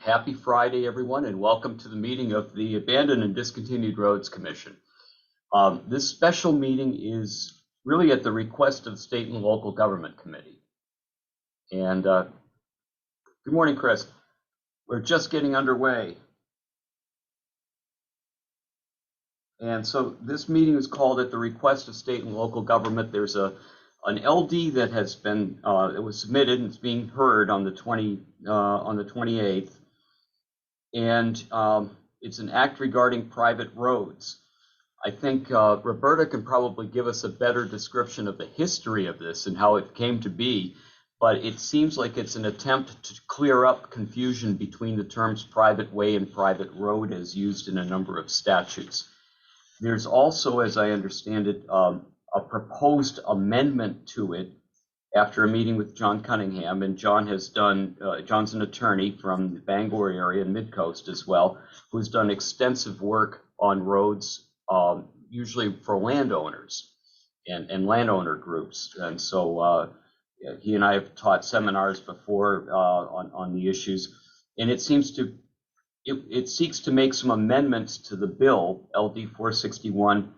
Happy Friday, everyone, and welcome to the meeting of the Abandoned and Discontinued Roads Commission. This special meeting is really at the request of the State and Local Government Committee. And good morning, Chris. We're just getting underway. And so this meeting is called at the request of State and Local Government. There's an LD that has been, it was submitted and it's being heard on the 28th. And it's an act regarding private roads. I think Roberta can probably give us a better description of the history of this and how it came to be, but it seems like it's an attempt to clear up confusion between the terms private way and private road as used in a number of statutes. There's also, as I understand it, a proposed amendment to it after a meeting with John Cunningham, and John has done, John's an attorney from the Bangor area and Mid-Coast as well, who's done extensive work on roads, usually for landowners and landowner groups. And so he and I have taught seminars before on the issues, and it seems to, it seeks to make some amendments to the bill, LD 461,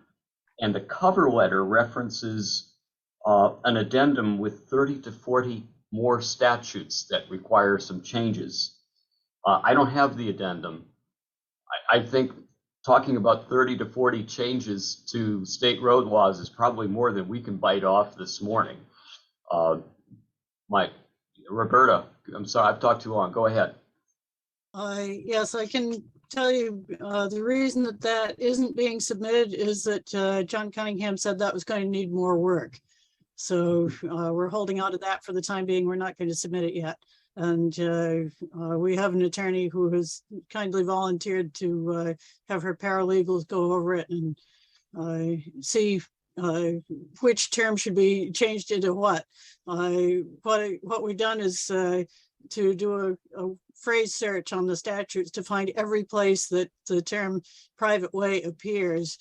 and the cover letter references an addendum with 30 to 40 more statutes that require some changes. I don't have the addendum. I think talking about 30 to 40 changes to state road laws is probably more than we can bite off this morning. Roberta, I'm sorry, I've talked too long. Go ahead. Yes, I can tell you the reason that isn't being submitted is that John Cunningham said that was going to need more work. So we're holding on to that for the time being. We're not going to submit it yet. And we have an attorney who has kindly volunteered to have her paralegals go over it and see which term should be changed into what. What we've done is to do a phrase search on the statutes to find every place that the term private way appears.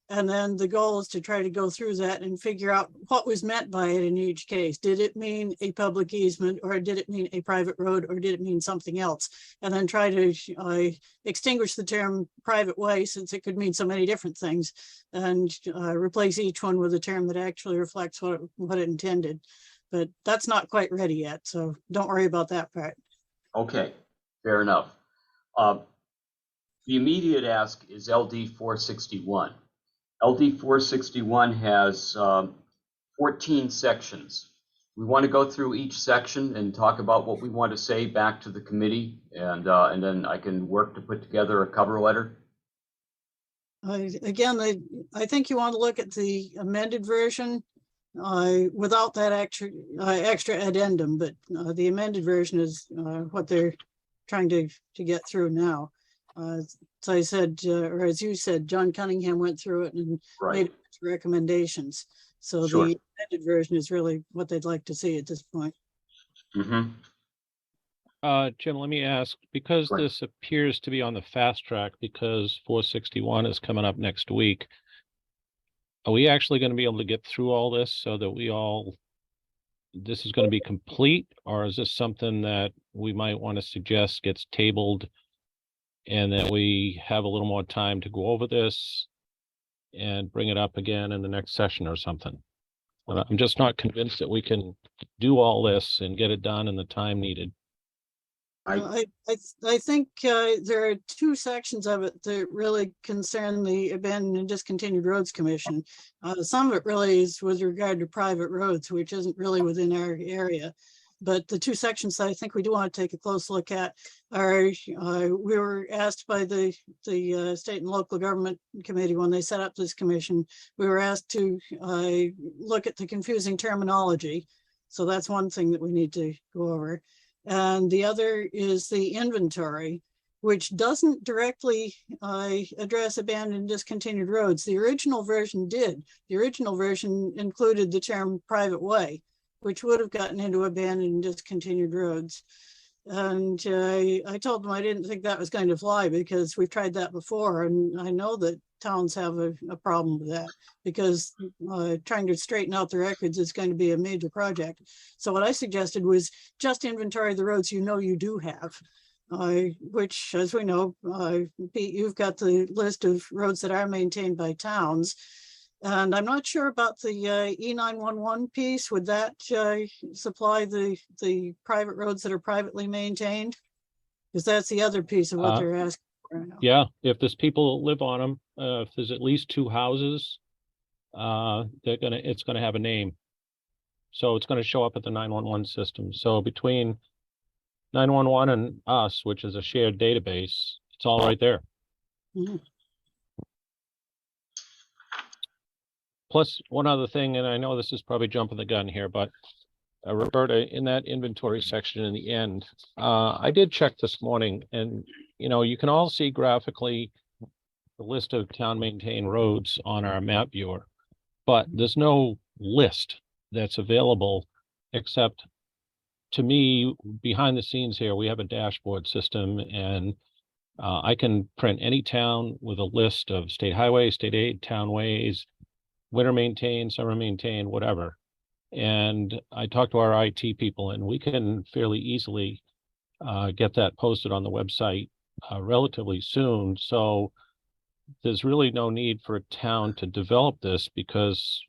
And then the goal is to try to go through that and figure out what was meant by it in each case. Did it mean a public easement, or did it mean a private road, or did it mean something else? And then try to extinguish the term private way, since it could mean so many different things, and replace each one with a term that actually reflects what it intended. But that's not quite ready yet, so don't worry about that part. Okay, fair enough. The immediate ask is LD 461. LD 461 has 14 sections. We want to go through each section and talk about what we want to say back to the committee, and then I can work to put together a cover letter. Again, I think you want to look at the amended version without that extra addendum, but the amended version is what they're trying to get through now. So I said, or as you said, John Cunningham went through it and made recommendations. So sure. The amended version is really what they'd like to see at this point. Mm-hmm. Jim, let me ask, because this appears to be on the fast track because 461 is coming up next week, are we actually going to be able to get through all this so that this is going to be complete, or is this something that we might want to suggest gets tabled and that we have a little more time to go over this and bring it up again in the next session or something? I'm just not convinced that we can do all this and get it done in the time needed. I think there are two sections of it that really concern the Abandoned and Discontinued Roads Commission. Some of it really is with regard to private roads, which isn't really within our area. But the two sections that I think we do want to take a close look at are, we were asked by the State and Local Government Committee when they set up this commission, we were asked to look at the confusing terminology. So that's one thing that we need to go over. And the other is the inventory, which doesn't directly address abandoned and discontinued roads. The original version did. The original version included the term private way, which would have gotten into abandoned and discontinued roads. And I told them I didn't think that was going to fly because we've tried that before. And I know that towns have a problem with that because trying to straighten out the records is going to be a major project. So what I suggested was just inventory the roads you know you do have. which, as we know, Pete, you've got the list of roads that are maintained by towns. And I'm not sure about the E911 piece. Would that supply the private roads that are privately maintained? Because that's the other piece of what they're asking for now. Yeah, if there's people that live on them, if there's at least 2 houses, it's gonna have a name. So it's gonna show up at the 911 system. So between 911 and us, which is a shared database, it's all right there. Mhm. Plus, one other thing, and I know this is probably jumping the gun here, but Roberta, in that inventory section in the end, I did check this morning, and you can all see graphically the list of town maintained roads on our map viewer, but there's no list that's available except, to me, behind the scenes here, we have a dashboard system, and I can print any town with a list of state highways, state aid, townways, winter maintained, summer maintained, whatever. And I talked to our IT people, and we can fairly easily get that posted on the website relatively soon. So there's really no need for a town to develop this because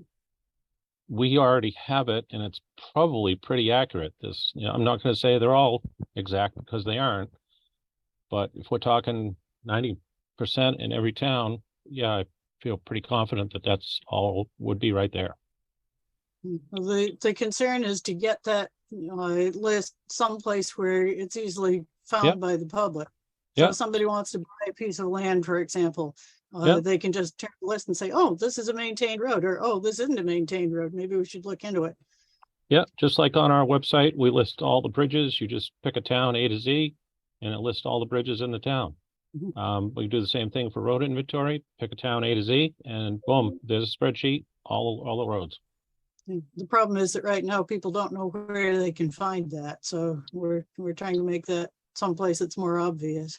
we already have it, and it's probably pretty accurate. I'm not going to say they're all exact because they aren't, but if we're talking 90% in every town, yeah, I feel pretty confident that that's all would be right there. Well, the concern is to get that list someplace where it's easily found by the public. So if somebody wants to buy a piece of land, for example, they can just turn the list and say, oh, this is a maintained road, or oh, this isn't a maintained road. Maybe we should look into it. Yeah, just like on our website, we list all the bridges. You just pick a town A to Z, and it lists all the bridges in the town. We do the same thing for road inventory. Pick a town A to Z, and boom, there's a spreadsheet, all the roads. The problem is that right now people don't know where they can find that. So we're trying to make that someplace that's more obvious.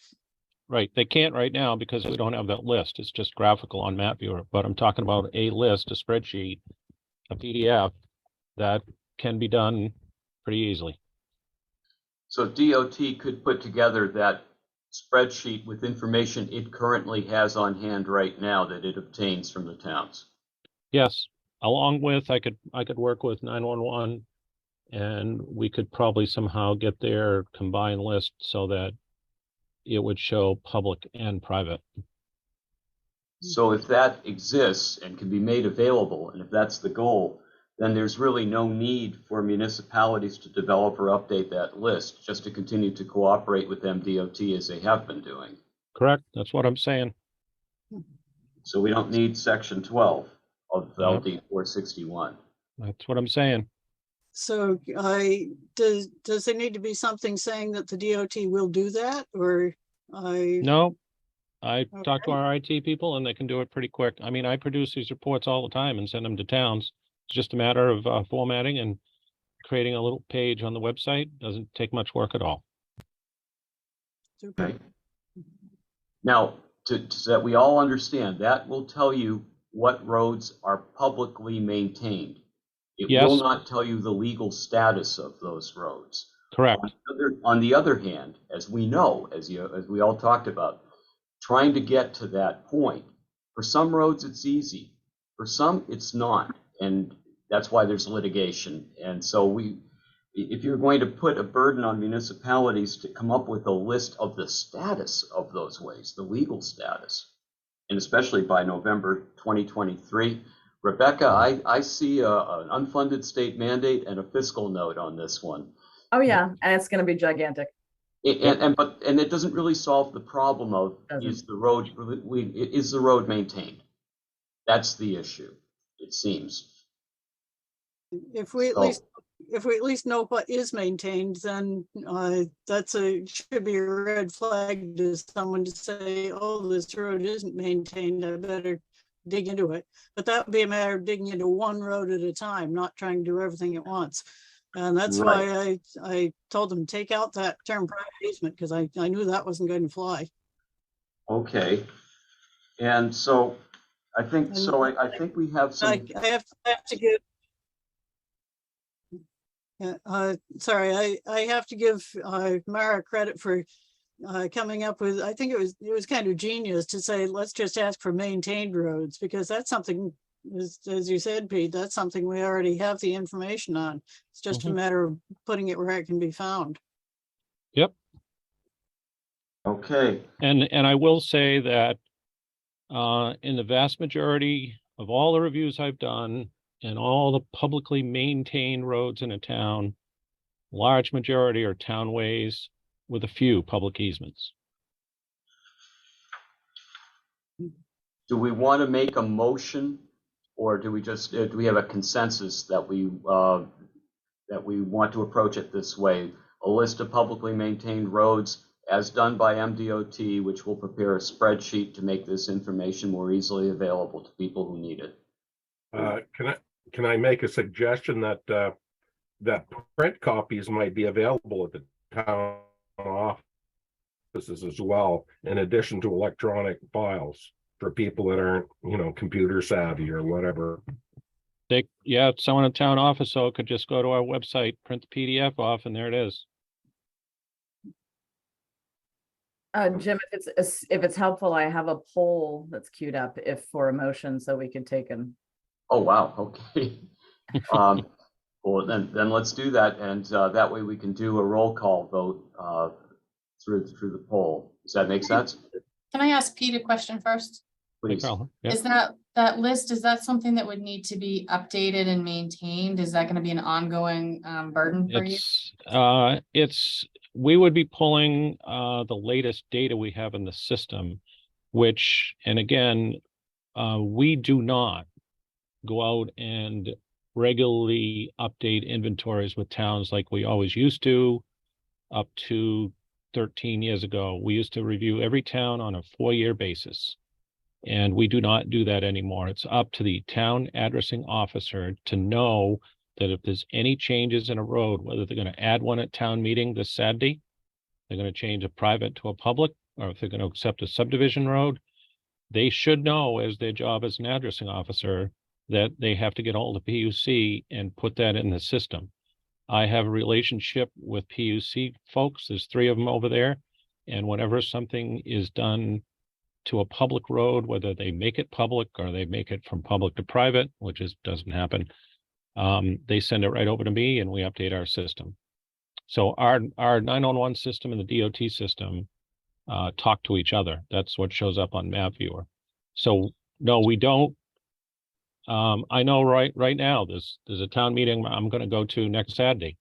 Right. They can't right now because we don't have that list. It's just graphical on map viewer, but I'm talking about a list, a spreadsheet, a PDF that can be done pretty easily. So DOT could put together that spreadsheet with information it currently has on hand right now that it obtains from the towns. Yes. Along with, I could work with 911, and we could probably somehow get their combined list so that it would show public and private. So if that exists and can be made available, and if that's the goal, then there's really no need for municipalities to develop or update that list, just to continue to cooperate with MDOT as they have been doing. Correct. That's what I'm saying. So we don't need section 12 of LD 461. That's what I'm saying. So does there need to be something saying that the DOT will do that, or No, I talk to our IT people and they can do it pretty quick. I mean, I produce these reports all the time and send them to towns. It's just a matter of formatting and creating a little page on the website. Doesn't take much work at all. Okay. Now, so that we all understand, that will tell you what roads are publicly maintained. It will not tell you the legal status of those roads. Correct. On the other hand, as we know, as we all talked about, trying to get to that point, for some roads it's easy, for some it's not, and that's why there's litigation. And so if you're going to put a burden on municipalities to come up with a list of the status of those ways, the legal status, and especially by November 2023, Rebecca, I see an unfunded state mandate and a fiscal note on this one. Oh yeah, and it's going to be gigantic. And it doesn't really solve the problem of is the road maintained? That's the issue, it seems. If we at least know what is maintained, then should be a red flag to someone to say, oh, this road isn't maintained, I better dig into it. But that would be a matter of digging into one road at a time, not trying to do everything at once. And that's why I told them take out that term private easement, because I knew that wasn't going to fly. Okay. And so I think we have some. I have to give. Sorry, I have to give Mara credit for coming up with, I think it was kind of genius to say, let's just ask for maintained roads, because that's something, as you said, Pete, that's something we already have the information on. It's just a matter of putting it where it can be found. Yep. Okay. And I will say that in the vast majority of all the reviews I've done and all the publicly maintained roads in a town, large majority are townways with a few public easements. Do we want to make a motion, or do we just do we have a consensus that we want to approach it this way? A list of publicly maintained roads as done by MDOT, which will prepare a spreadsheet to make this information more easily available to people who need it. Can I make a suggestion that that print copies might be available at the town offices as well, in addition to electronic files for people that aren't, computer savvy or whatever. Someone at town office, so could just go to our website, print the PDF off, and there it is. Jim, if it's helpful, I have a poll that's queued up if for a motion, so we could take an. Oh, wow. Okay. Well, then let's do that, and that way we can do a roll call vote through the poll. Does that make sense? Can I ask Pete a question first? Please. No Is that list, is that something that would need to be updated and maintained? Is that going to be an ongoing burden for you? We would be pulling the latest data we have in the system, which, and again, we do not go out and regularly update inventories with towns like we always used to. Up to 13 years ago, we used to review every town on a 4-year basis, and we do not do that anymore. It's up to the town addressing officer to know that if there's any changes in a road, whether they're going to add one at town meeting this Saturday, they're going to change a private to a public, or if they're going to accept a subdivision road, they should know as their job as an addressing officer that they have to get hold of PUC and put that in the system. I have a relationship with PUC folks. There's 3 of them over there. And whenever something is done to a public road, whether they make it public or they make it from public to private, which doesn't happen, they send it right over to me and we update our system. So our 911 system and the DOT system talk to each other. That's what shows up on Map Viewer. So no, we don't. I know right now there's a town meeting I'm going to go to next Saturday,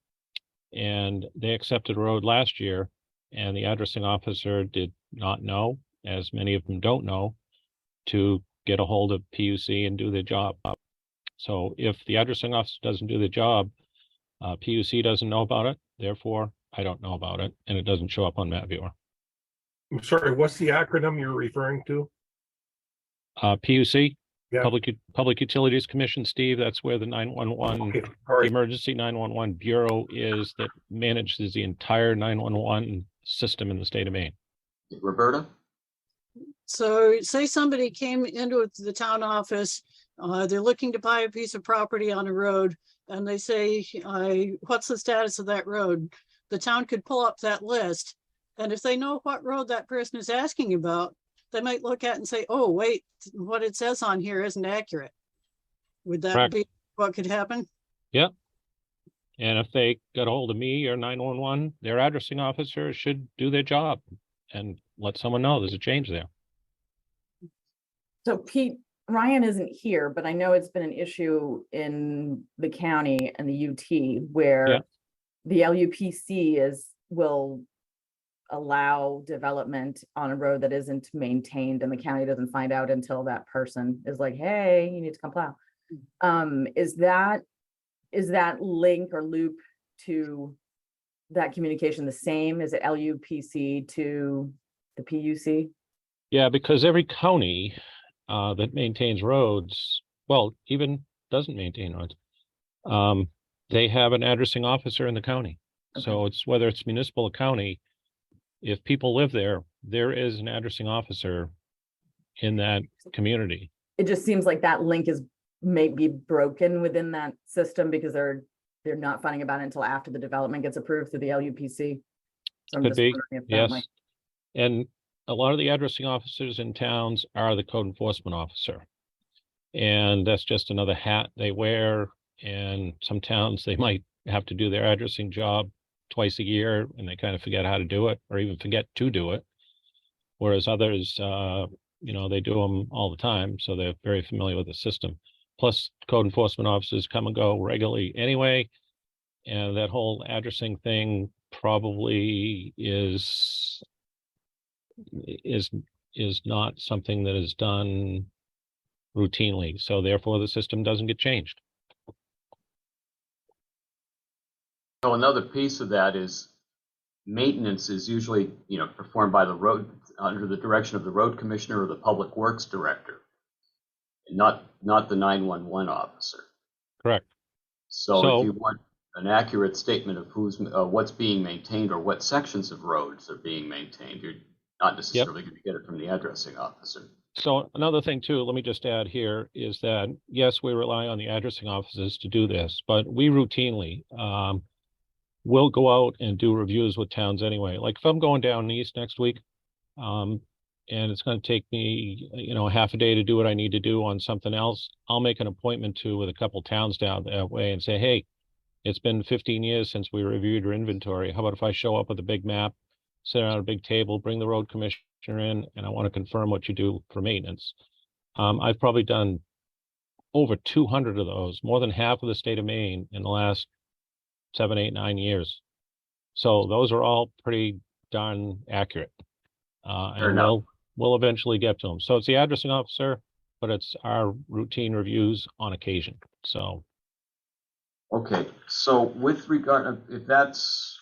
and they accepted a road last year, and the addressing officer did not know, as many of them don't know, to get a hold of PUC and do their job. So if the addressing officer doesn't do the job, PUC doesn't know about it. Therefore, I don't know about it, and it doesn't show up on Map Viewer. I'm sorry, what's the acronym you're referring to? PUC. Yeah. Public Utilities Commission, Steve. That's where the 911, Okay. the Emergency 911 Bureau is, that manages the entire 911 system in the state of Maine. Roberta? So say somebody came into the town office, they're looking to buy a piece of property on a road, and they say, what's the status of that road? The town could pull up that list, and if they know what road that person is asking about, they might look at it and say, oh, wait, what it says on here isn't accurate. Would that Correct. be what could happen? Yeah. And if they got a hold of me or 911, their addressing officer should do their job and let someone know there's a change there. So Pete, Ryan isn't here, but I know it's been an issue in the county and the UT where the LUPC will allow development on a road that isn't maintained, and the county doesn't find out until that person is like, hey, you need to come plow. Is that link or loop to that communication the same? Is it LUPC to the PUC? Yeah, because every county that maintains roads, well, even doesn't maintain roads, they have an addressing officer in the county. Okay. So it's whether it's municipal or county, if people live there, there is an addressing officer in that community. It just seems like that link is maybe broken within that system because they're not finding about it until after the development gets approved through the LUPC. So I'm Could just be, wondering if that yes. might And a lot of the addressing officers in towns are the code enforcement officer. And that's just another hat they wear. And some towns, they might have to do their addressing job twice a year and they kind of forget how to do it or even forget to do it. Whereas others, they do them all the time. So they're very familiar with the system. Plus code enforcement officers come and go regularly anyway. And that whole addressing thing probably is not something that is done routinely. So therefore the system doesn't get changed. So another piece of that is maintenance is usually, performed by the road, under the direction of the road commissioner or the public works director, not the 911 officer. Correct. So if you want an accurate statement of what's being maintained or what sections of roads are being maintained, you're not necessarily going to get it from the addressing officer. So another thing too, let me just add here is that, yes, we rely on the addressing officers to do this, but we routinely will go out and do reviews with towns anyway. Like if I'm going down east next week, and it's going to take me, half a day to do what I need to do on something else, I'll make an appointment with a couple towns down that way and say, hey, it's been 15 years since we reviewed your inventory. How about if I show up with a big map, sit on a big table, bring the road commissioner in, and I want to confirm what you do for maintenance. I've probably done over 200 of those, more than half of the state of Maine in the last 7, 8, 9 years. So those are all pretty darn accurate. And we'll eventually get to them. So it's the addressing officer, but it's our routine reviews on occasion. So. Okay, so with regard, if that's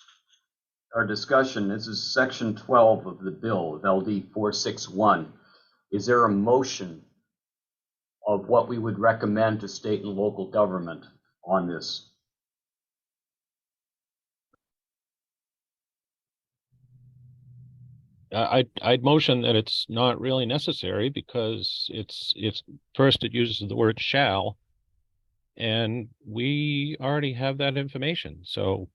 our discussion, this is section 12 of the bill of LD 461. Is there a motion of what we would recommend to state and local government on this? I'd motion that it's not really necessary because it's first it uses the word shall, and we already have that information. So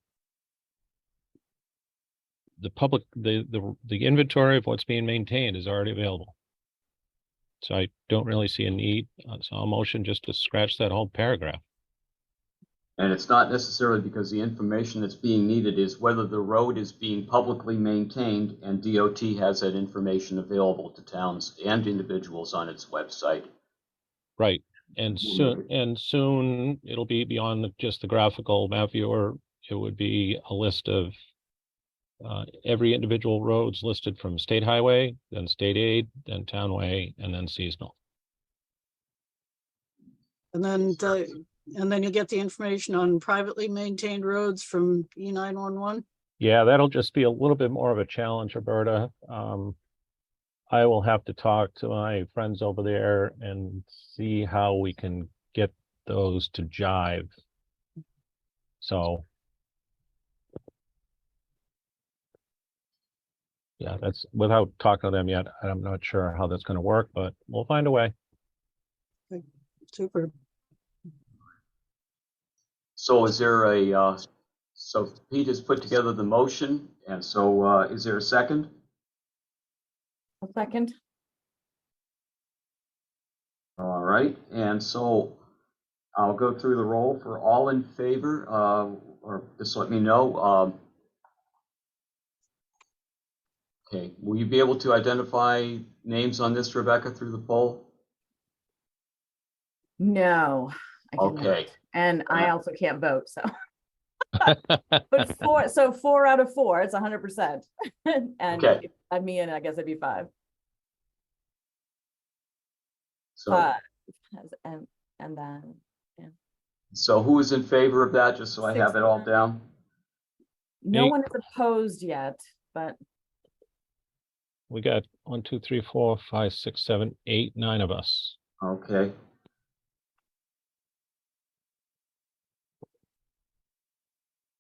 the public, the inventory of what's being maintained is already available. So I don't really see a need. So I'll motion just to scratch that whole paragraph. And it's not necessarily because the information that's being needed is whether the road is being publicly maintained, and DOT has that information available to towns and individuals on its website. Right. And soon it'll be beyond just the graphical map viewer. It would be a list of every individual roads listed from state highway, then state aid, then townway, and then seasonal. And then you get the information on privately maintained roads from E911. Yeah, that'll just be a little bit more of a challenge, Roberta. I will have to talk to my friends over there and see how we can get those to jive. So, yeah, that's without talking to them yet. I'm not sure how that's going to work, but we'll find a way. Super. So is there so Pete has put together the motion, and so is there a second? A second. All right, and so I'll go through the roll for all in favor, or just let me know. Okay, will you be able to identify names on this, Rebecca, through the poll? No. I cannot. Okay. And I also can't vote, so. But 4 out of 4, it's 100%. And Okay. if you add me in, I guess it'd be 5. So, And then, yeah. so who is in favor of that, just so I have it all down? No Me. one is opposed yet, but We got 1, 2, 3, 4, 5, 6, 7, 8, 9 of us. Okay.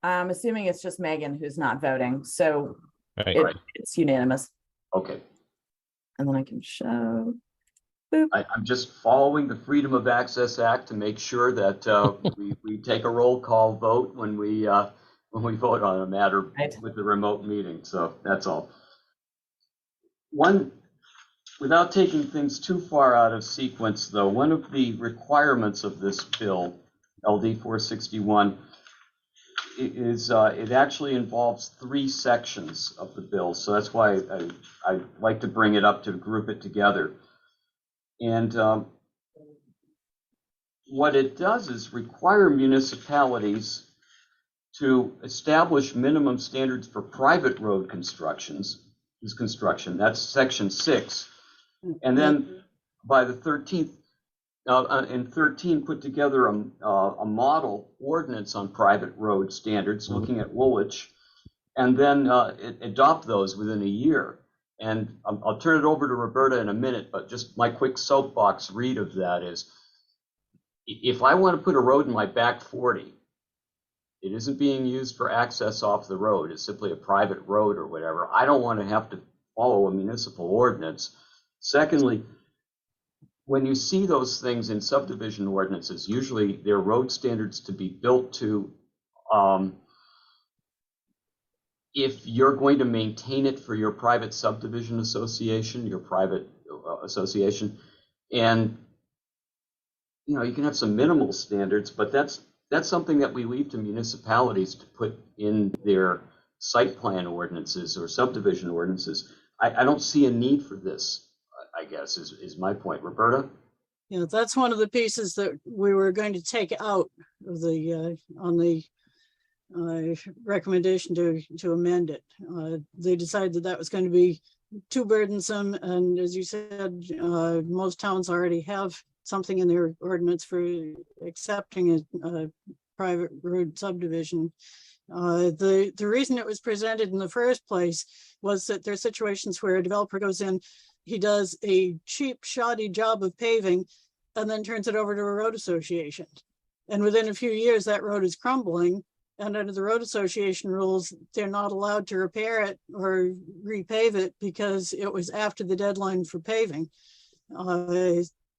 I'm assuming it's just Megan who's not voting, so Right. it's unanimous. Okay. And then I can show. I'm just following the Freedom of Access Act to make sure that we take a roll call vote when we vote on a matter Right. with the remote meeting. So that's all. One, without taking things too far out of sequence, though, one of the requirements of this bill, LD 461, is it actually involves 3 sections of the bill. So that's why I like to bring it up to group it together. And what it does is require municipalities to establish minimum standards for private road construction. That's section 6. And then by the 13th, in 13, put together a model ordinance on private road standards, looking at Woolwich, and then adopt those within a year. And I'll turn it over to Roberta in a minute, but just my quick soapbox read of that is, if I want to put a road in my back 40, it isn't being used for access off the road, it's simply a private road or whatever, I don't want to have to follow a municipal ordinance. Secondly, when you see those things in subdivision ordinances, usually they're road standards to be built to, if you're going to maintain it for your private subdivision association, your private association, and you can have some minimal standards, but that's something that we leave to municipalities to put in their site plan ordinances or subdivision ordinances. I don't see a need for this, I guess, is my point. Roberta? Yeah, that's one of the pieces that we were going to take out of the on the recommendation to amend it. They decided that was going to be too burdensome, and as you said, most towns already have something in their ordinance for accepting a private road subdivision. The reason it was presented in the first place was that there are situations where a developer goes in, he does a cheap, shoddy job of paving, and then turns it over to a road association. And within a few years, that road is crumbling. And under the road association rules, they're not allowed to repair it or repave it because it was after the deadline for paving.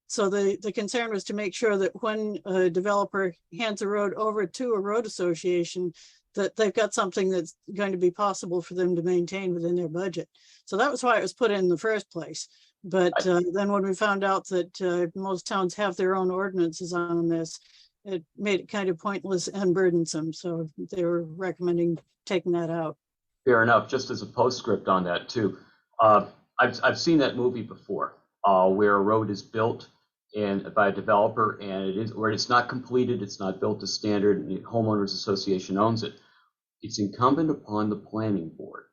So the concern was to make sure that when a developer hands a road over to a road association, that they've got something that's going to be possible for them to maintain within their budget. So that was why it was put in the first place. But then when we found out that most towns have their own ordinances on this, it made it kind of pointless and burdensome. So they were recommending taking that out. Fair enough. Just as a postscript on that too, I've seen that movie before, where a road is built and by a developer, and it's not completed, it's not built to standard, and the homeowners association owns it. It's incumbent upon the planning board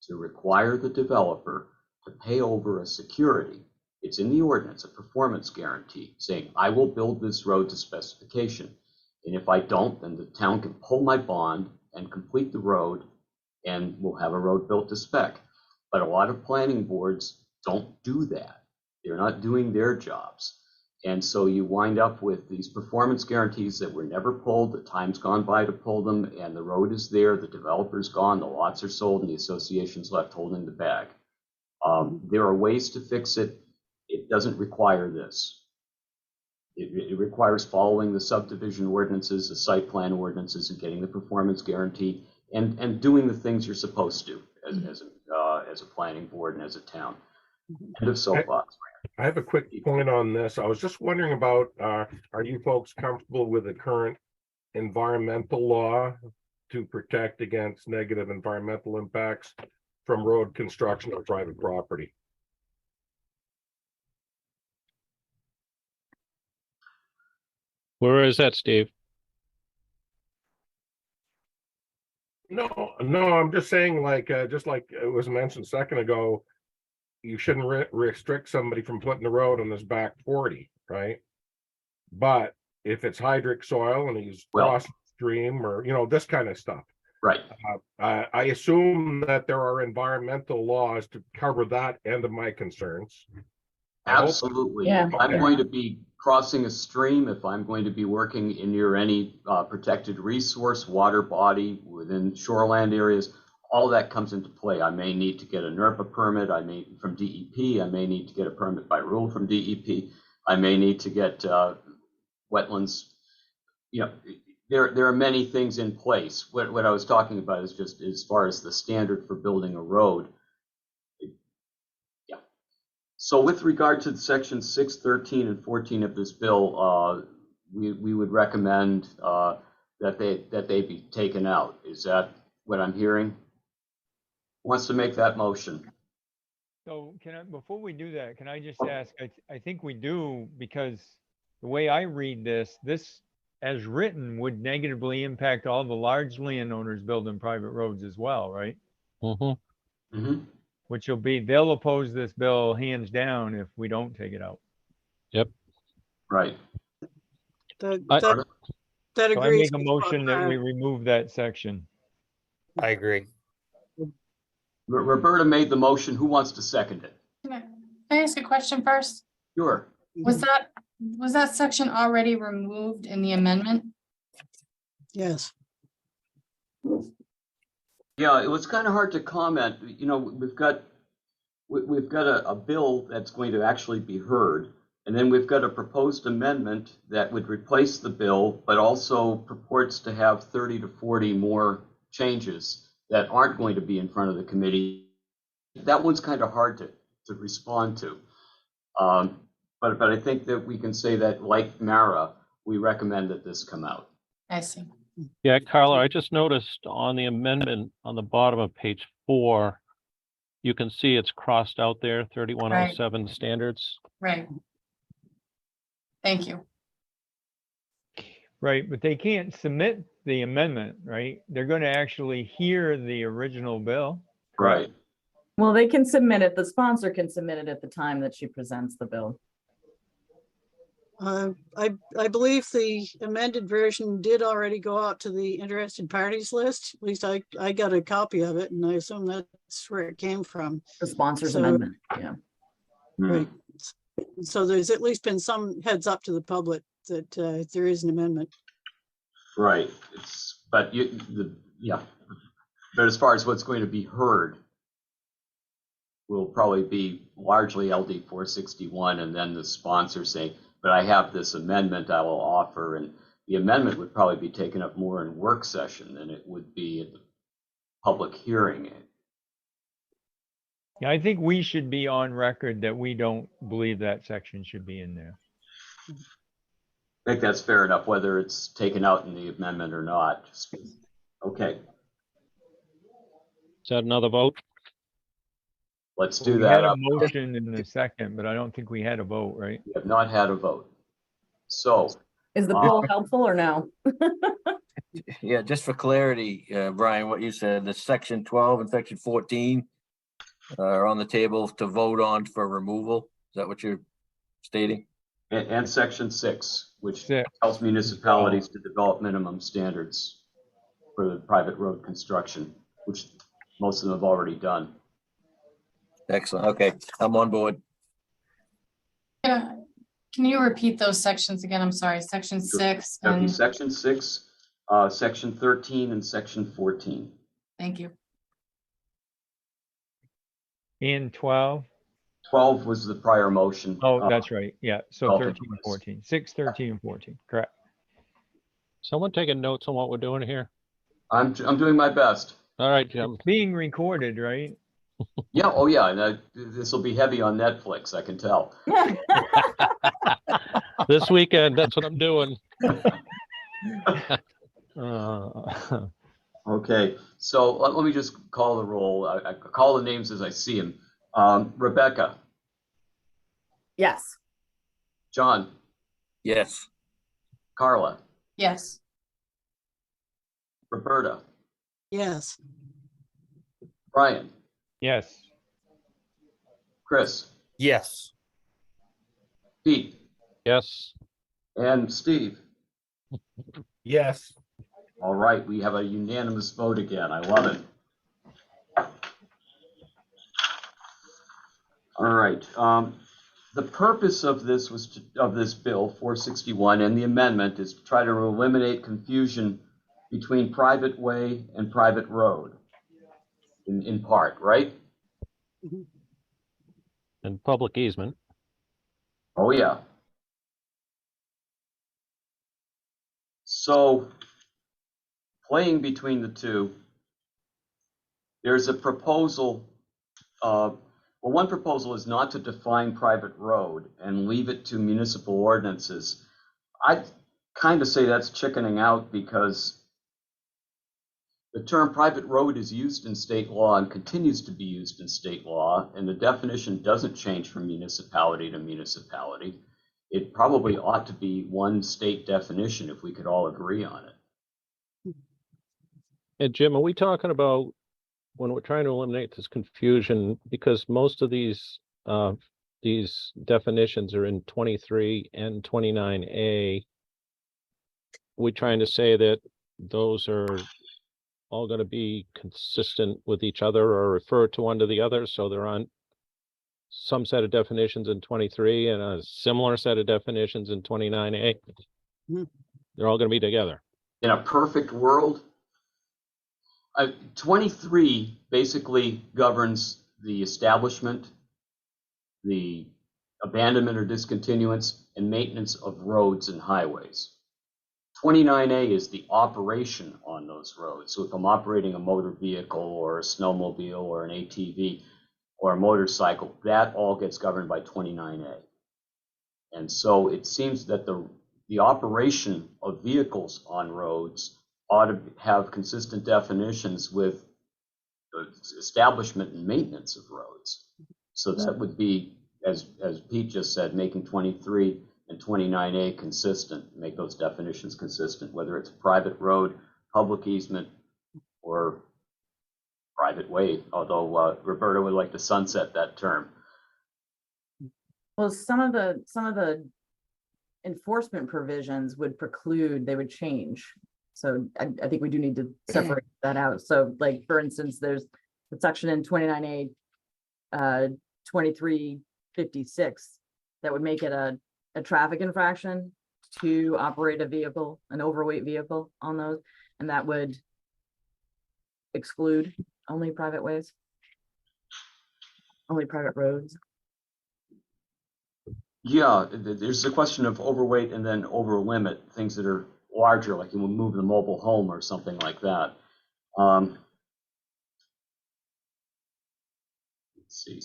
to require the developer to pay over a security. It's in the ordinance, a performance guarantee, saying, I will build this road to specification. And if I don't, then the town can pull my bond and complete the road, and we'll have a road built to spec. But a lot of planning boards don't do that. They're not doing their jobs. And so you wind up with these performance guarantees that were never pulled, the time's gone by to pull them, and the road is there, the developer's gone, the lots are sold, and the association's left holding the bag. There are ways to fix it. It doesn't require this. It requires following the subdivision ordinances, the site plan ordinances, and getting the performance guarantee, and doing the things you're supposed to as a planning board and as a town. End of soapbox. I have a quick point on this. I was just wondering about, are you folks comfortable with the current environmental law to protect against negative environmental impacts from road construction on private property? Where is that, Steve? No, I'm just saying, just like it was mentioned a second ago, you shouldn't restrict somebody from putting the road on his back 40, right? But if it's hydric soil and he's crossing stream or, this kind of stuff. Right. I assume that there are environmental laws to cover that end of my concerns. Absolutely. Yeah. If I'm going to be crossing a stream, if I'm going to be working near any protected resource, water body within shoreland areas, all that comes into play. I may need to get a NERPA permit. From DEP. I may need to get a permit by rule from DEP. I may need to get wetlands. There are many things in place. What I was talking about is just as far as the standard for building a road. So with regard to section 6, 13, and 14 of this bill, we would recommend that they be taken out. Is that what I'm hearing? Who wants to make that motion? So before we do that, can I just ask, I think we do, because the way I read this as written would negatively impact all the large landowners building private roads as well, right? Mm-hmm. Mm-hmm. Which will be, they'll oppose this bill hands down if we don't take it out. Yep. Right. That So I agrees. make a with motion that we what, remove that section. I agree. Roberta made the motion. Who wants to second it? Can I ask a question first? Sure. Was that section already removed in the amendment? Yes. Yeah, it was kind of hard to comment. You know, we've got a bill that's going to actually be heard, and then we've got a proposed amendment that would replace the bill, but also purports to have 30 to 40 more changes that aren't going to be in front of the committee. That one's kind of hard to respond to. But I think that we can say that, like Mara, we recommend that this come out. I see. Yeah, Carla, I just noticed on the amendment on the bottom of page 4, you can see it's crossed out there, 3107 standards. Right. Thank you. Right, but they can't submit the amendment, right? They're going to actually hear the original bill. Right. Well, they can submit it, the sponsor can submit it at the time that she presents the bill. I believe the amended version did already go out to the interested parties list. At least I got a copy of it, and I assume that's where it came from. The sponsor's So- amendment, yeah. Right. So there's at least been some heads up to the public that there is an amendment. Right. But as far as what's going to be heard, will probably be largely LD 461, and then the sponsor saying, but I have this amendment I will offer, and the amendment would probably be taken up more in work session than it would be at the public hearing. Yeah, I think we should be on record that we don't believe that section should be in there. I think that's fair enough, whether it's taken out in the amendment or not. Okay, Is that another vote? let's do We had that. a motion in the second, but I don't think we had a vote, right? We have not had a vote. So, Is the bill helpful or no? Yeah, just for clarity, Brian, what you said, the section 12 and section 14 are on the table to vote on for removal. Is that what you're stating? and section 6, which Six. tells municipalities to develop minimum standards for the private road construction, which most of them have already done. Excellent. Okay, I'm on board. Can you repeat those sections again? I'm sorry, section 6 That'd be and section 6, section 13, and section 14. thank you. And 12? 12 was the prior motion. Oh, that's right. Yeah, so 12 13 and and 14, 6, 13 and 14, correct. Someone taking notes on what we're doing here? I'm doing my best. All right, Jim. It's being recorded, right? Yeah, oh yeah, and this will be heavy on Netflix, I can tell. This weekend, that's what I'm doing. Okay, so let me just call the roll. I call the names as I see them. Rebecca, Yes. John, Yes. Carla, Yes. Roberta, Yes. Brian, Yes. Chris, Yes. Pete, Yes. and Steve. Yes. All right, we have a unanimous vote again. I love it. All right. The purpose of this of this bill 461 and the amendment is to try to eliminate confusion between private way and private road. In part, right? And public easement. Oh yeah. So, playing between the two, there's a proposal Well, one proposal is not to define private road and leave it to municipal ordinances. I'd kind of say that's chickening out because the term private road is used in state law and continues to be used in state law, and the definition doesn't change from municipality to municipality. It probably ought to be one state definition if we could all agree on it. And Jim, are we talking about when we're trying to eliminate this confusion, because most of these definitions are in 23 and 29A, we trying to say that those are all going to be consistent with each other or refer to one to the other, so they're on some set of definitions in 23 and a similar set of definitions in 29A? They're all going to be together. In a perfect world, 23 basically governs the establishment, the abandonment or discontinuance, and maintenance of roads and highways. 29A is the operation on those roads. So if I'm operating a motor vehicle or a snowmobile or an ATV or a motorcycle, that all gets governed by 29A. And so it seems that the operation of vehicles on roads ought to have consistent definitions with the establishment and maintenance of roads. So that would be, as Pete just said, making 23 and 29A consistent, make those definitions consistent, whether it's private road, public easement, or private way, although Roberta would like to sunset that term. Well, some of the enforcement provisions would preclude, they would change. So I think we do need to separate that out. So like, for instance, there's the section in 29A, 2356, that would make it a traffic infraction to operate a vehicle, an overweight vehicle on those, and that would exclude only private ways, only private roads. Yeah, there's a question of overweight and then over limit, things that are larger, like you would move the mobile home or something like that. Let's see.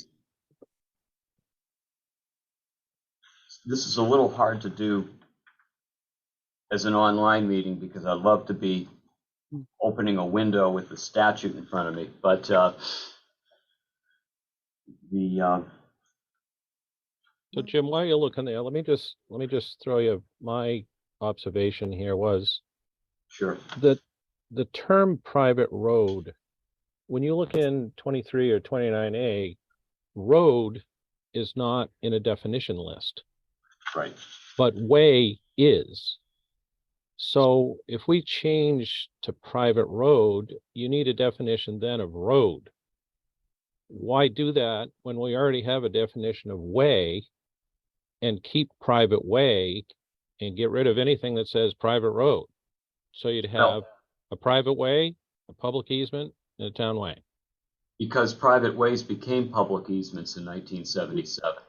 This is a little hard to do as an online meeting because I'd love to be opening a window with the statute in front of me, but So Jim, while you're looking there, let me just throw you my observation here was sure. that the term private road, when you look in 23 or 29A, road is not in a definition list. Right. But way is. So if we change to private road, you need a definition then of road. Why do that when we already have a definition of way and keep private way and get rid of anything that says private road? So you'd have a private way, a public easement, and a town way. Because private ways became public easements in 1977.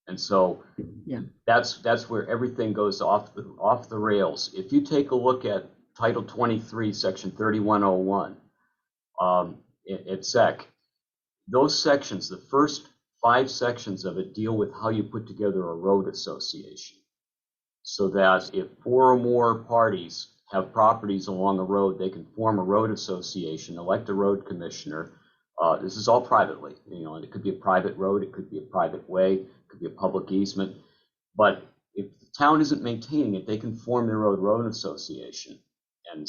And so Yeah, that's where everything goes off the rails. If you take a look at Title 23, Section 3101, at SEC, those sections, the first 5 sections of it deal with how you put together a road association. So that if 4 or more parties have properties along a road, they can form a road association, elect a road commissioner. This is all privately, and it could be a private road, it could be a private way, it could be a public easement. But if the town isn't maintaining it, they can form their own road association and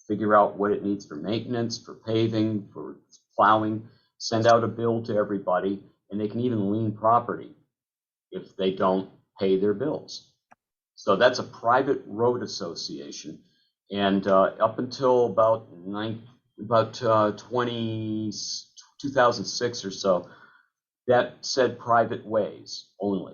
figure out what it needs for maintenance, for paving, for plowing, send out a bill to everybody, and they can even lien property if they don't pay their bills. So that's a private road association. And up until about 2006 or so, that said private ways only.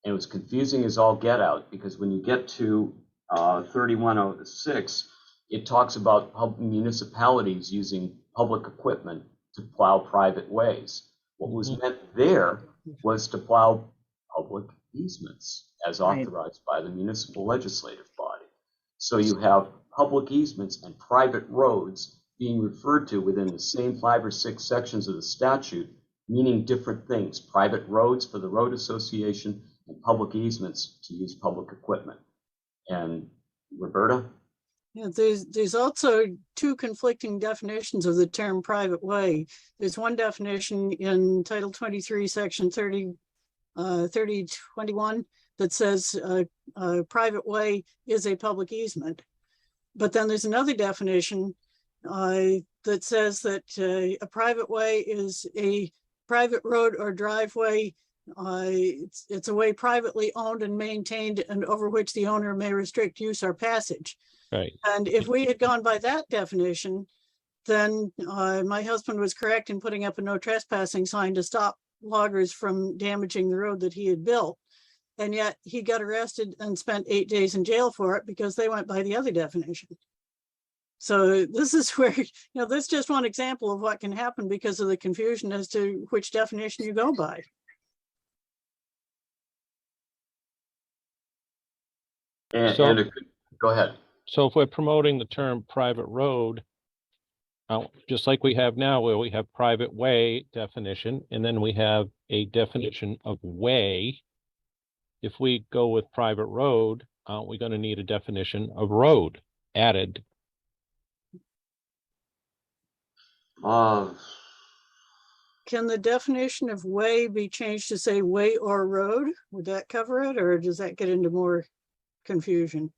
And it was confusing as all get out, because when you get to 3106, it talks about municipalities using public equipment to plow private ways. What was meant there was to plow public easements as authorized by the municipal legislative body. So you have public easements and private roads being referred to within the same 5 or 6 sections of the statute meaning different things. Private roads for the road association and public easements to use public equipment. And Roberta? Yeah, there's also two conflicting definitions of the term private way. There's one definition in Title 23, Section 3021 that says a private way is a public easement. But then there's another definition that says that a private way is a private road or driveway. It's a way privately owned and maintained and over which the owner may restrict use or passage. Right. And if we had gone by that definition, then my husband was correct in putting up a no trespassing sign to stop loggers from damaging the road that he had built. And yet he got arrested and spent 8 days in jail for it because they went by the other definition. So this is where, that's just one example of what can happen because of the confusion as to which definition you go by. Go ahead. So if we're promoting the term private road, just like we have now, where we have private way definition, and then we have a definition of way. If we go with private road, aren't we going to need a definition of road added? Can the definition of way be changed to say way or road? Would that cover it, or does that get into more confusion?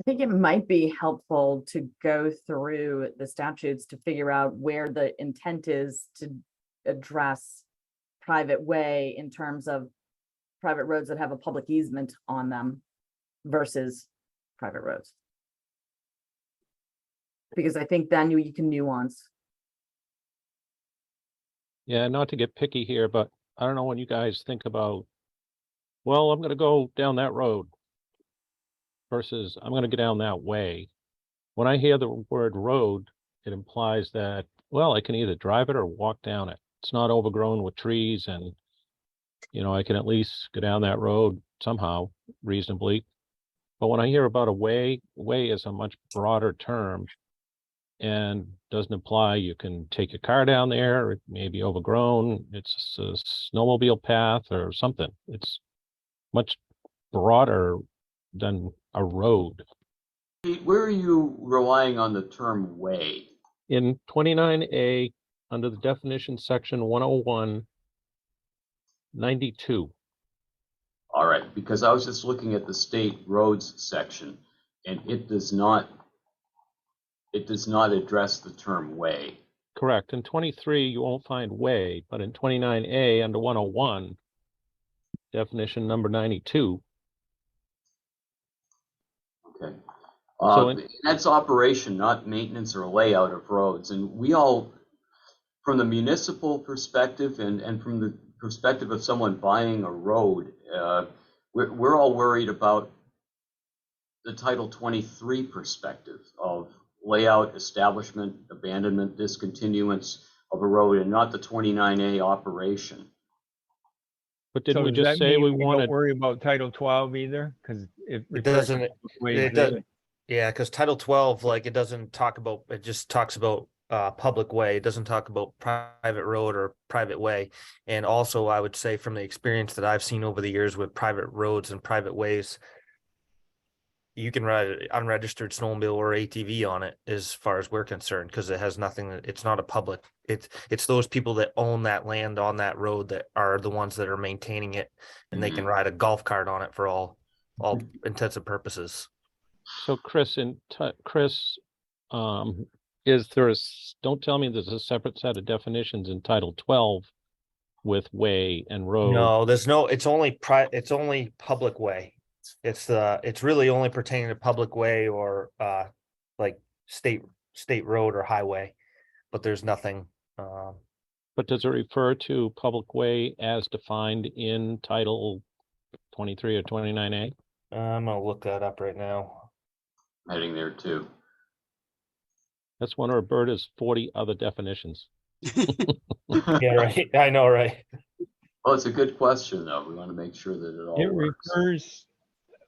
I think it might be helpful to go through the statutes to figure out where the intent is to address private way in terms of private roads that have a public easement on them versus private roads. Because I think then you can nuance. Yeah, not to get picky here, but I don't know when you guys think about, well, I'm going to go down that road versus I'm going to go down that way. When I hear the word road, it implies that, well, I can either drive it or walk down it. It's not overgrown with trees and, I can at least go down that road somehow reasonably. But when I hear about a way is a much broader term and doesn't imply you can take your car down there. It may be overgrown. It's a snowmobile path or something. It's much broader than a road. Where are you relying on the term way? In 29A, under the definition section 101-92. All right, because I was just looking at the state roads section, and it does not address the term way. Correct. In 23, you won't find way, but in 29A under 101, definition number 92. Okay. So that's operation, not maintenance or layout of roads. And we all, from the municipal perspective and from the perspective of someone buying a road, we're all worried about the Title 23 perspective of layout, establishment, abandonment, discontinuance of a road, and not the 29A operation. But didn't we does just that say mean we don't wanted? worry about Title 12 either? Because It doesn't, it doesn't, yeah, because Title 12, like, it doesn't talk about, it just talks about public way. It doesn't talk about private road or private way. And also, I would say from the experience that I've seen over the years with private roads and private ways, you can ride an unregistered snowmobile or ATV on it as far as we're concerned, because it has nothing, it's not a public, it's those people that own that land on that road that are the ones that are maintaining it, and they can ride a golf cart on it for all intents and purposes. So Chris, is there don't tell me there's a separate set of definitions in Title 12 with way and road? No, there's no, it's only public way. It's really only pertaining to public way or like state road or highway, but there's nothing. But does it refer to public way as defined in Title 23 or 29A? I'm gonna look that up right now. Heading there too. That's one of Roberta's 40 other definitions. Yeah, right. I know, right? Well, it's a good question, though. We want to make sure that it all works. refers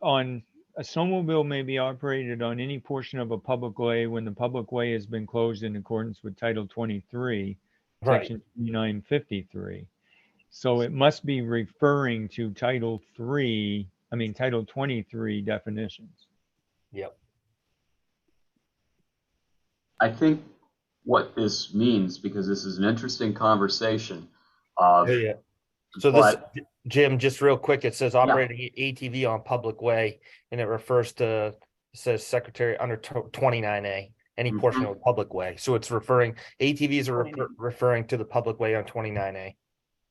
on a snowmobile may be operated on any portion of a public way when the public way has been closed in accordance with Title 23. Right. section 953. So it must be referring to Title 23 definitions. Yep. I think what this means, because this is an interesting conversation, uh, Yeah. So this, but Jim, just real quick, it says Yeah. operating ATV on public way, and it refers to, it says secretary under 29A, any portion of a public way. So it's referring, ATVs are 29A. referring to the public way on 29A.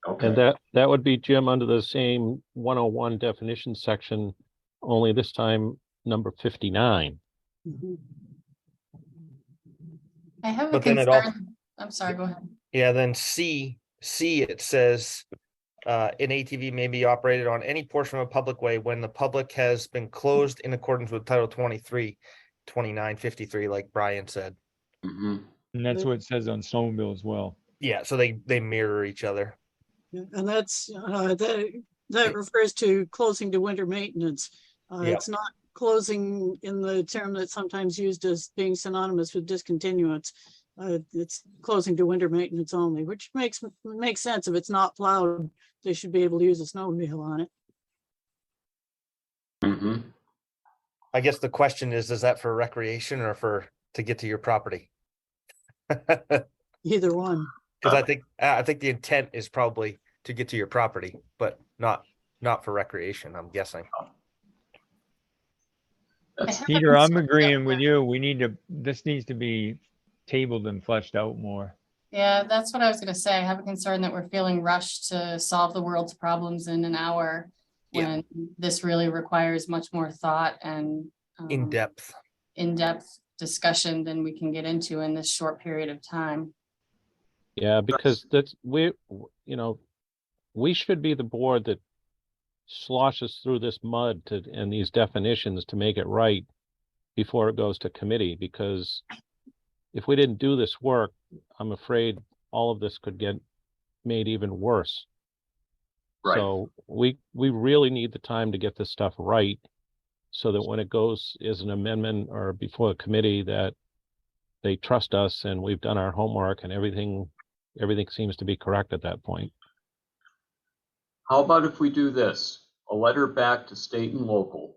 okay. And that would be, Jim, under the same 101 definition section, only this time number 59. Mhm. I have a But then it also- concern. I'm sorry, go ahead. Yeah, then C, it says, an ATV may be operated on any portion of a public way when the public has been closed in accordance with Title 23, 29, 53, like Brian said. Mhm. And that's what it says on snowmobile as well. Yeah, so they mirror each other. Yeah, and that's, that refers to closing to winter maintenance. Yeah. It's not closing in the term that's sometimes used as being synonymous with discontinuance. It's closing to winter maintenance only, which makes sense. If it's not plowed, they should be able to use a snowmobile on it. Mhm. I guess the question is that for recreation or to get to your property? Because Either one. I think the intent is probably to get to your property, but not for recreation, I'm guessing. That's- have a Peter, I'm concern agreeing that with you. This needs to be tabled and fleshed out more. Yeah, that's what I was gonna say. I have a concern that we're feeling rushed to solve the world's problems in an hour. Yeah. When this really requires much more thought and In-depth. in-depth discussion than we can get into in this short period of time. Yeah, because we should be the board that sloshes through this mud and these definitions to make it right before it goes to committee, because if we didn't do this work, I'm afraid all of this could get made even worse. Right. So we really need the time to get this stuff right, so that when it goes as an amendment or before the committee, that they trust us and we've done our homework and everything seems to be correct at that point. How about if we do this? A letter back to state and local,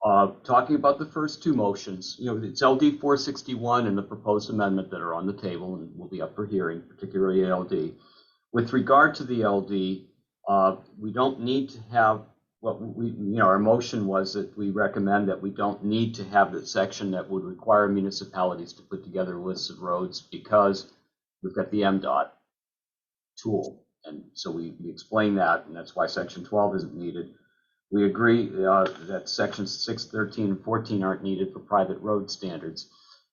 talking about the first two motions. It's LD 461 and the proposed amendment that are on the table and will be up for hearing, particularly LD. With regard to the LD, we don't need to have our motion was that we recommend that we don't need to have the section that would require municipalities to put together lists of roads, because we've got the MDOT tool. And so we explain that, and that's why section 12 isn't needed. We agree that sections 6, 13, and 14 aren't needed for private road standards.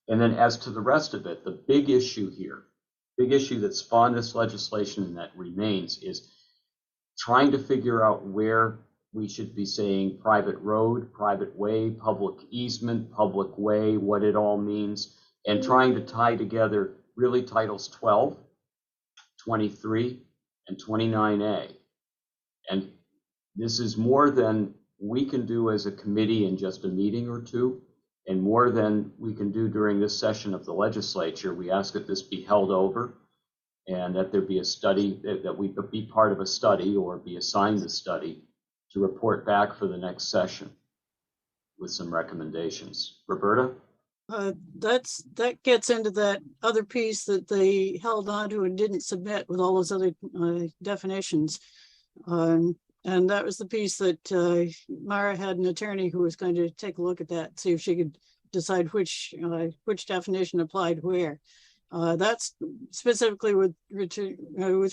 And then as to the rest of it, the big issue that spawned this legislation and that remains is trying to figure out where we should be saying private road, private way, public easement, public way, what it all means, and trying to tie together really titles 12, 23, and 29A. And this is more than we can do as a committee in just a meeting or two, and more than we can do during this session of the legislature. We ask that this be held over and that there be a study, that we be part of a study or be assigned a study to report back for the next session with some recommendations. Roberta? That gets into that other piece that they held on to and didn't submit with all those other definitions. And that was the piece that Mara had an attorney who was going to take a look at that, see if she could decide which definition applied where. That's specifically with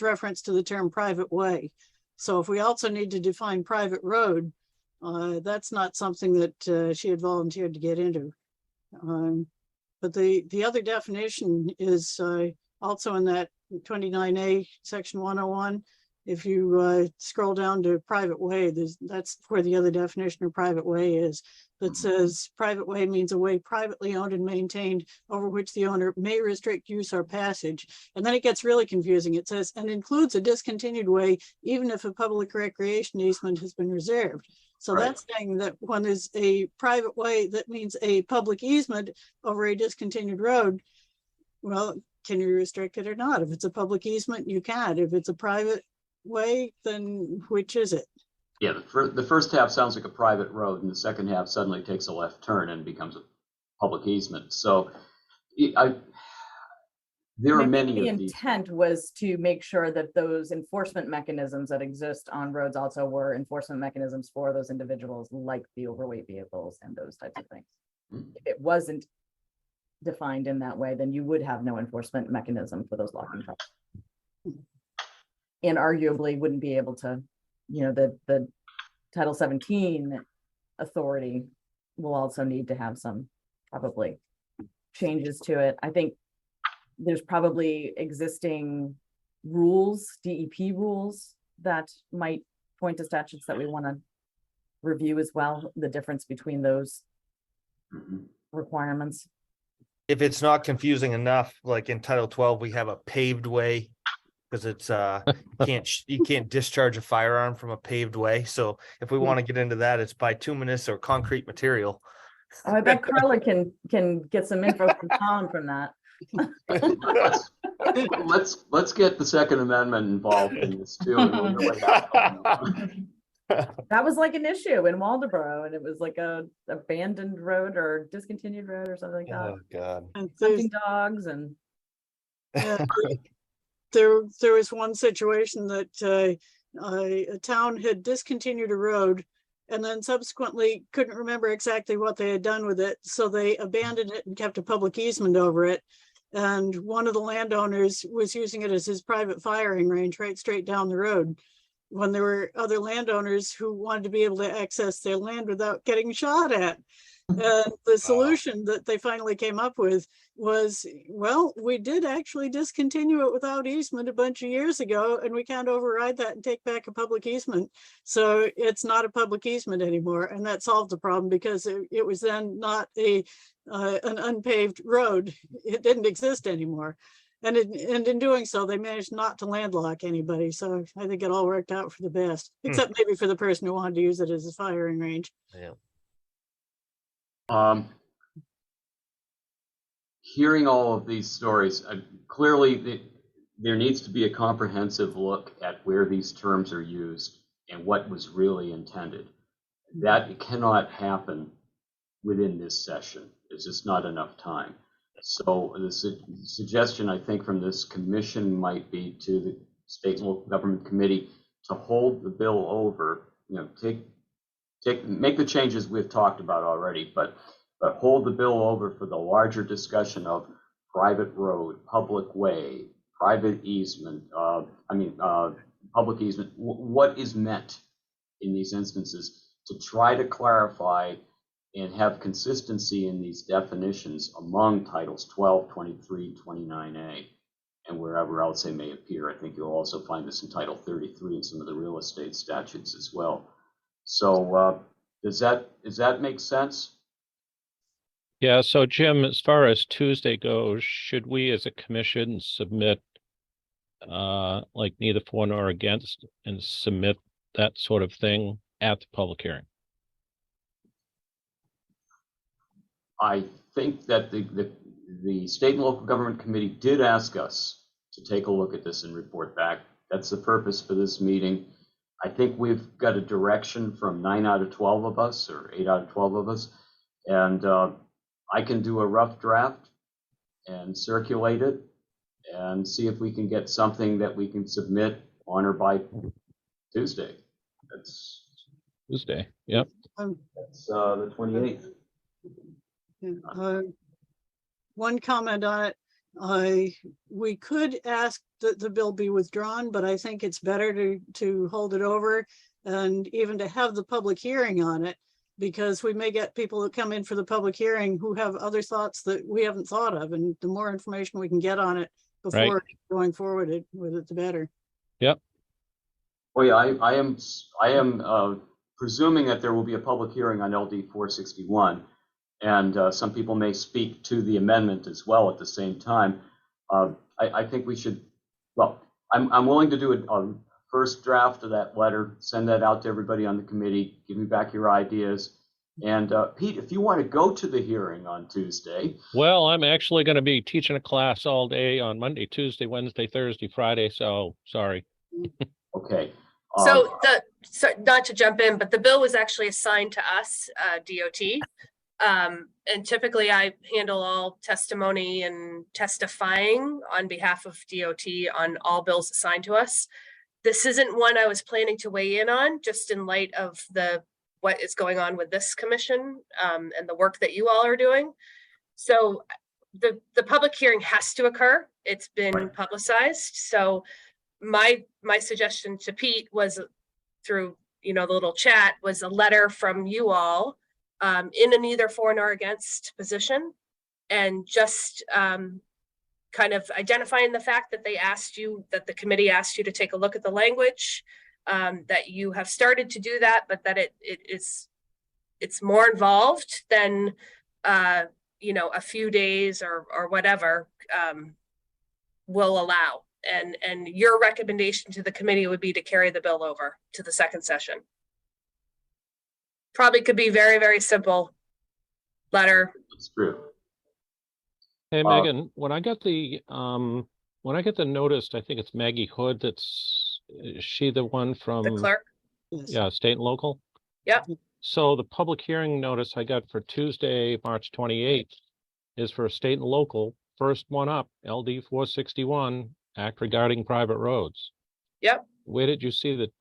reference to the term private way. So if we also need to define private road, that's not something that she had volunteered to get into. But the other definition is also in that 29A section 101. If you scroll down to private way, that's where the other definition of private way is. That says private way means a way privately owned and maintained over which the owner may restrict use or passage. And then it gets really confusing. It says, and includes a discontinued way, even if a public recreation easement has been reserved. So Right. That's saying that when there's a private way, that means a public easement over a discontinued road. Well, can you restrict it or not? If it's a public easement, you can. If it's a private way, then which is it? Yeah, the first half sounds like a private road, and the second half suddenly takes a left turn and becomes a public easement. So there are I think many the of these. intent was to make sure that those enforcement mechanisms that exist on roads also were enforcement mechanisms for those individuals, like the overweight vehicles and those types of things. If it wasn't defined in that way, then you would have no enforcement mechanism for those locking trucks. And arguably wouldn't be able to, the Title 17 authority will also need to have some probably changes to it. I think there's probably existing rules, DEP rules, that might point to statutes that we want to review as well, the difference between those requirements. If it's not confusing enough, like in Title 12, we have a paved way, because it's you can't discharge a firearm from a paved way. So if we want to get into that, it's bituminous or concrete material. Oh, I bet Carla can get some info from Tom from that. Let's get the Second Amendment involved in this too. And we'll know what happened. That was like an issue in Waldeboro, and it was like a abandoned road or discontinued road or something like that. Oh God. And Hunting dogs and there was one situation that a town had discontinued a road and then subsequently couldn't remember exactly what they had done with it. So they abandoned it and kept a public easement over it. And one of the landowners was using it as his private firing range right straight down the road, when there were other landowners who wanted to be able to access their land without getting shot at. And the solution that they finally came up with was, well, we did actually discontinue it without easement a bunch of years ago, and we can't override that and take back a public easement. So it's not a public easement anymore. And that solved the problem, because it was then not an unpaved road. It didn't exist anymore. And in doing so, they managed not to landlock anybody. So I think it all worked out for the best, except maybe for the person who wanted to use it as a firing range. Yeah. Hearing all of these stories, clearly there needs to be a comprehensive look at where these terms are used and what was really intended. That cannot happen within this session. There's just not enough time. So the suggestion, I think, from this commission might be to the State and Local Government Committee to hold the bill over, make the changes we've talked about already, but hold the bill over for the larger discussion of private road, public way, private easement, public easement, what is meant in these instances, to try to clarify and have consistency in these definitions among Titles 12, 23, 29A, and wherever else they may appear. I think you'll also find this in Title 33 and some of the real estate statutes as well. So does that make sense? Yeah, so Jim, as far as Tuesday goes, should we as a commission submit like neither for nor against, and submit that sort of thing at the public hearing? I think that the State and Local Government Committee did ask us to take a look at this and report back. That's the purpose for this meeting. I think we've got a direction from 9 out of 12 of us, or 8 out of 12 of us, and I can do a rough draft and circulate it and see if we can get something that we can submit on or by Tuesday. That's Tuesday, yep. That's the 28th. One comment on it. We could ask that the bill be withdrawn, but I think it's better to hold it over and even to have the public hearing on it, because we may get people that come in for the public hearing who have other thoughts that we haven't thought of, and the more information we can get on it before going forward with it, the better. Yep. Well, yeah, I am presuming that there will be a public hearing on LD 461. And some people may speak to the amendment as well at the same time. I think we should, well, I'm willing to do a first draft of that letter, send that out to everybody on the committee, give me back your ideas, And Pete, if you want to go to the hearing on Tuesday, Well, I'm actually going to be teaching a class all day on Monday, Tuesday, Wednesday, Thursday, Friday, so sorry. okay. So not to jump in, but the bill was actually assigned to us, DOT. And typically I handle all testimony and testifying on behalf of DOT on all bills assigned to us. This isn't one I was planning to weigh in on, just in light of what is going on with this commission, and the work that you all are doing. So the public hearing has to occur. It's been publicized. So my suggestion to Pete was through, the little chat, was a letter from you all in an either for nor against position, and just kind of identifying the fact that that the committee asked you to take a look at the language, that you have started to do that, but that it's more involved than a few days or whatever will allow. And your recommendation to the committee would be to carry the bill over to the second session. Probably could be very, very simple letter. It's true. Hey, Megan, when I get the notice, I think it's Maggie Hood. Is she the one from The clerk. Yeah, state and local? Yep. So the public hearing notice I got for Tuesday, March 28th is for state and local. First one up, LD 461, Act regarding private roads. Yep. Where did you see it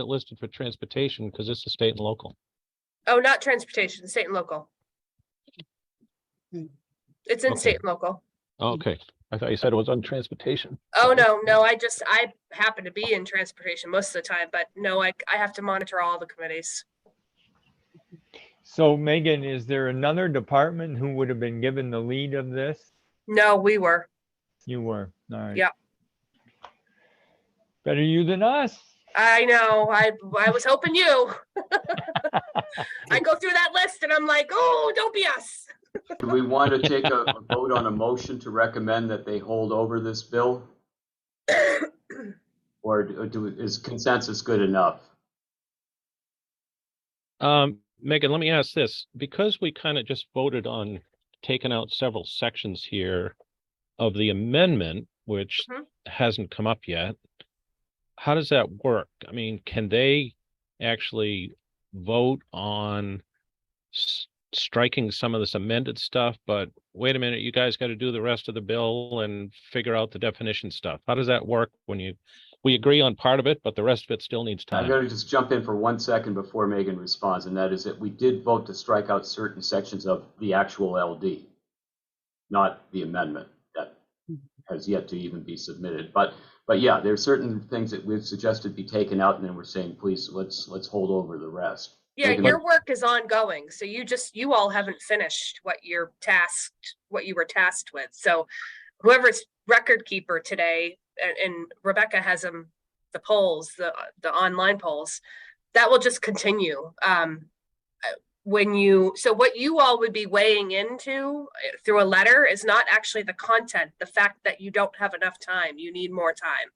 listed for transportation? Because it's the state and local. Oh, not transportation, state and local. It's in Okay. state and local. Okay. I thought you said it was on transportation. Oh, no, I happen to be in transportation most of the time, but no, I have to monitor all the committees. So Megan, is there another department who would have been given the lead of this? No, we were. You were, all right. Yeah. Better you than us. I know. I was hoping you. I go through that list and I'm like, oh, don't be us. Do we want to take a vote on a motion to recommend that they hold over this bill? Or is consensus good enough? Megan, let me ask this. Because we kind of just voted on taking out several sections here of the amendment, which hasn't come up yet, how does that work? I mean, can they actually vote on striking some of this amended stuff, but wait a minute, you guys got to do the rest of the bill and figure out the definition stuff? How does that work when we agree on part of it, but the rest of it still needs time? I'm going to just jump in for 1 second before Megan responds, and that is that we did vote to strike out certain sections of the actual LD, not the amendment that has yet to even be submitted. But yeah, there are certain things that we've suggested be taken out, and then we're saying, please, let's hold over the rest. Yeah, Megan, your work is ongoing. So you all haven't finished what you were tasked with. So whoever's record keeper today, and Rebecca has the polls, the online polls, that will just continue. So what you all would be weighing into through a letter is not actually the content, the fact that you don't have enough time, you need more time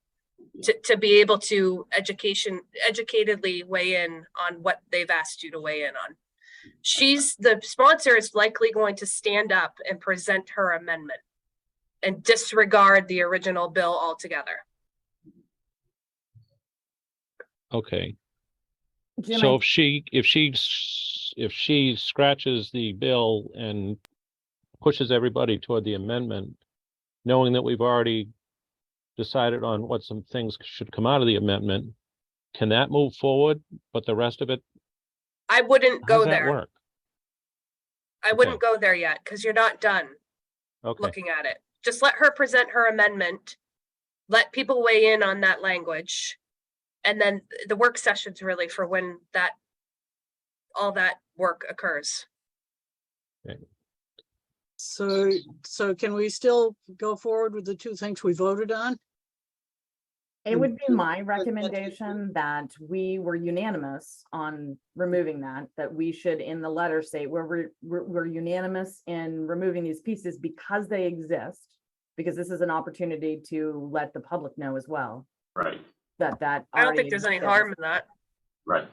to be able to educatedly weigh in on what they've asked you to weigh in on. The sponsor is likely going to stand up and present her amendment and disregard the original bill altogether. Okay. Jim, So if she scratches the bill and pushes everybody toward the amendment, knowing that we've already decided on what some things should come out of the amendment, can that move forward? But the rest of it, I wouldn't how go does that there. work? I wouldn't go there yet because you're not done Okay. looking at it. Just let her present her amendment. Let people weigh in on that language. And then the work session's really for when all that work occurs. So can we still go forward with the two things we voted on? it would be my recommendation that we were unanimous on removing that we should in the letter say we're unanimous in removing these pieces because they exist, because this is an opportunity to let the public know as well. Right. That I don't think already there's any exists. harm in that. Right.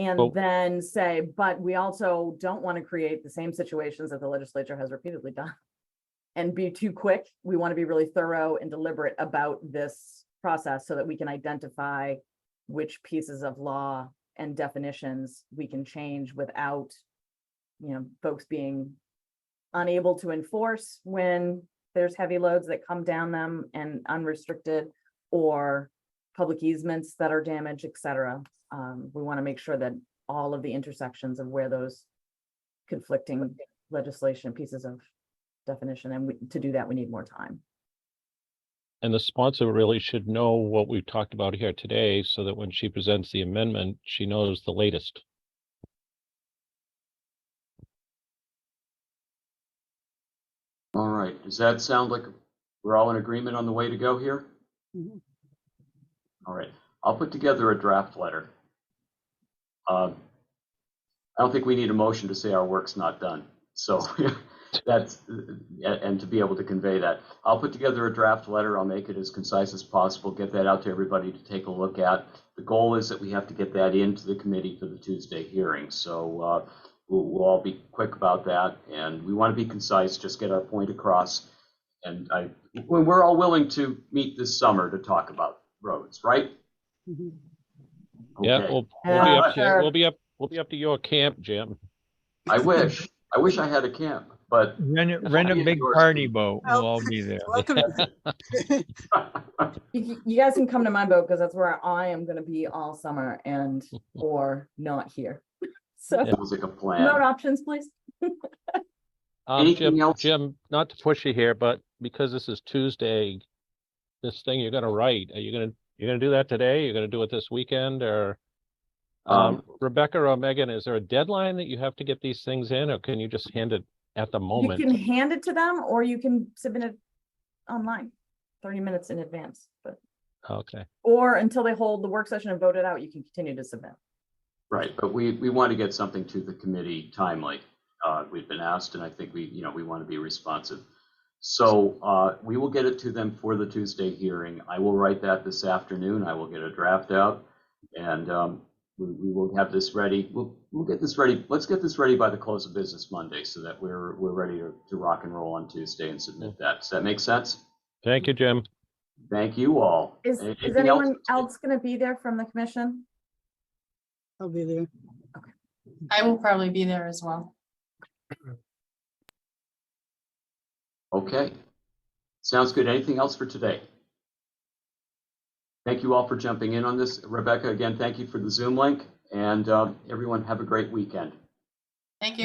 And Well- then say, but we also don't want to create the same situations that the legislature has repeatedly done. And be too quick. We want to be really thorough and deliberate about this process so that we can identify which pieces of law and definitions we can change without, folks being unable to enforce when there's heavy loads that come down them and unrestricted, or public easements that are damaged, et cetera. We want to make sure that all of the intersections of where those conflicting legislation pieces of definition, and to do that, we need more time. And the sponsor really should know what we've talked about here today, so that when she presents the amendment, she knows the latest. All right, does that sound like we're all in agreement on the way to go here? Mhm. All right, I'll put together a draft letter. I don't think we need a motion to say our work's not done. So that's, and to be able to convey that. I'll put together a draft letter. I'll make it as concise as possible, get that out to everybody to take a look at. The goal is that we have to get that into the committee for the Tuesday hearing. So we'll all be quick about that. And we want to be concise, just get our point across. And we're all willing to meet this summer to talk about roads, right? Mhm. Yeah, Okay. we'll Yeah, be up sure. we'll be up to your camp, Jim. I wish I had a camp, but Rent a big Yours, party Steve. boat. We'll all be there. Welcome. You guys can come to my boat because that's where I am going to be all summer and or not here. So sounds like a plan. note options, please. Anything else? Jim, not to push you here, but because this is Tuesday, this thing you're gonna write, you're gonna do that today? You're gonna do it this weekend, or Rebecca or Megan, is there a deadline that you have to get these things in, or can you just hand it at the You moment? can hand it to them or you can submit it online 30 minutes in advance, but Okay. or until they hold the work session and vote it out, you can continue to submit. Right, but we want to get something to the committee timely. We've been asked, and I think we want to be responsive. So we will get it to them for the Tuesday hearing. I will write that this afternoon. I will get a draft out, and we will have this ready. We'll get this ready. Let's get this ready by the close of business Monday, so that we're ready to rock and roll on Tuesday and submit that. Does that make sense? Thank you, Jim. Thank you all. Is Anything anyone else going to be there from the commission? I'll be there. I will probably be there as well. Okay. Sounds good. Anything else for today? Thank you all for jumping in on this. Rebecca, again, thank you for the Zoom link, and everyone have a great weekend. Thank you.